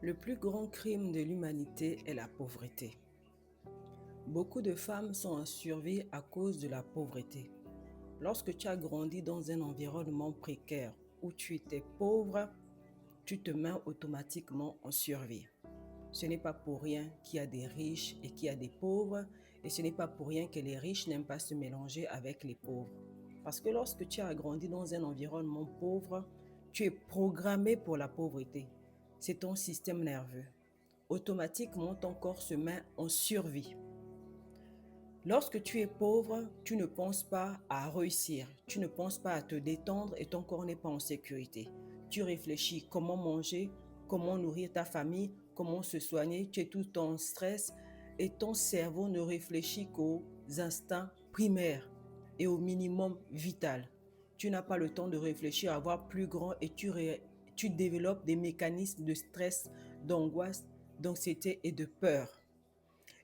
Le plus grand crime de l'humanité est la pauvreté. Beaucoup de femmes sont en survie à cause de la pauvreté. Lorsque tu as grandi dans un environnement précaire où tu étais pauvre, tu te mets automatiquement en survie. Ce n'est pas pour rien qu'il y a des riches et qu'il y a des pauvres, et ce n'est pas pour rien que les riches n'aiment pas se mélanger avec les pauvres. Parce que lorsque tu as grandi dans un environnement pauvre, tu es programmé pour la pauvreté. C'est ton système nerveux. Automatiquement, ton corps se met en survie. Lorsque tu es pauvre, tu ne penses pas à réussir, tu ne penses pas à te détendre et ton corps n'est pas en sécurité. Tu réfléchis comment manger, comment nourrir ta famille, comment se soigner, tu es tout en stress et ton cerveau ne réfléchit qu'aux instincts primaires et au minimum vital. Tu n'as pas le temps de réfléchir à voir plus grand et tu développes des mécanismes de stress, d'angoisse, d'anxiété et de peur.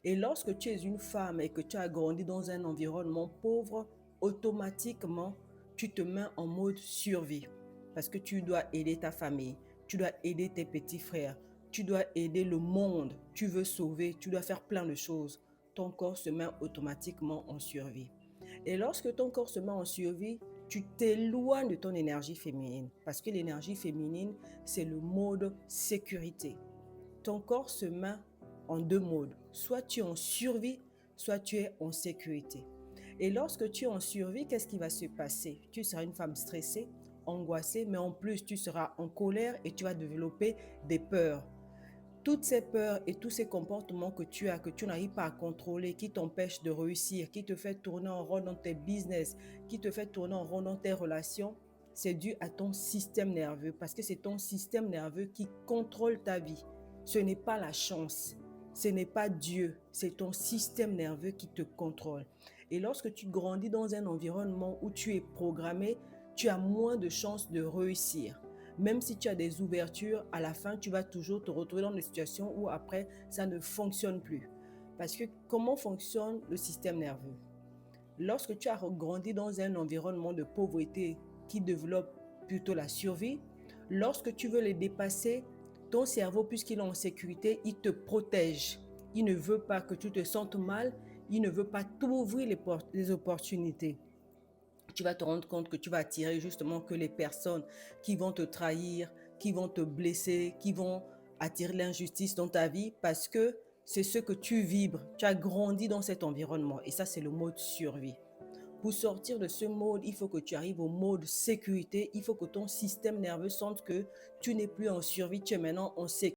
Et lorsque tu es une femme et que tu as grandi dans un environnement pauvre, automatiquement, tu te mets en mode survie. Parce que tu dois aider ta famille, tu dois aider tes petits frères, tu dois aider le monde, tu veux sauver, tu dois faire plein de choses. Ton corps se met automatiquement en survie. Et lorsque ton corps se met en survie, tu t'éloignes de ton énergie féminine. Parce que l'énergie féminine, c'est le mode sécurité. Ton corps se met en deux modes. Soit tu es en survie, soit tu es en sécurité. Et lorsque tu es en survie, qu'est-ce qui va se passer? Tu seras une femme stressée, angoissée, mais en plus, tu seras en colère et tu vas développer des peurs. Toutes ces peurs et tous ces comportements que tu as, que tu n'arrives pas à contrôler, qui t'empêchent de réussir, qui te fait tourner en rond dans tes business, qui te fait tourner en rond dans tes relations, c'est dû à ton système nerveux parce que c'est ton système nerveux qui contrôle ta vie. Ce n'est pas la chance, ce n'est pas Dieu, c'est ton système nerveux qui te contrôle. Et lorsque tu grandis dans un environnement où tu es programmé, tu as moins de chances de réussir. Même si tu as des ouvertures, à la fin, tu vas toujours te retrouver dans des situations où après, ça ne fonctionne plus. Parce que comment fonctionne le système nerveux? Lorsque tu as grandi dans un environnement de pauvreté qui développe plutôt la survie, lorsque tu veux les dépasser, ton cerveau, puisqu'il est en sécurité, il te protège. Il ne veut pas que tu te sentes mal, il ne veut pas t'ouvrir les opportunités. Tu vas te rendre compte que tu vas attirer justement que les personnes qui vont te trahir, qui vont te blesser, qui vont attirer l'injustice dans ta vie parce que c'est ce que tu vibres. Tu as grandi dans cet environnement et ça, c'est le mode survie. Pour sortir de ce mode, il faut que tu arrives au mode sécurité. Il faut que ton système nerveux sente que tu n'es plus en survie, tu es maintenant en sécurité.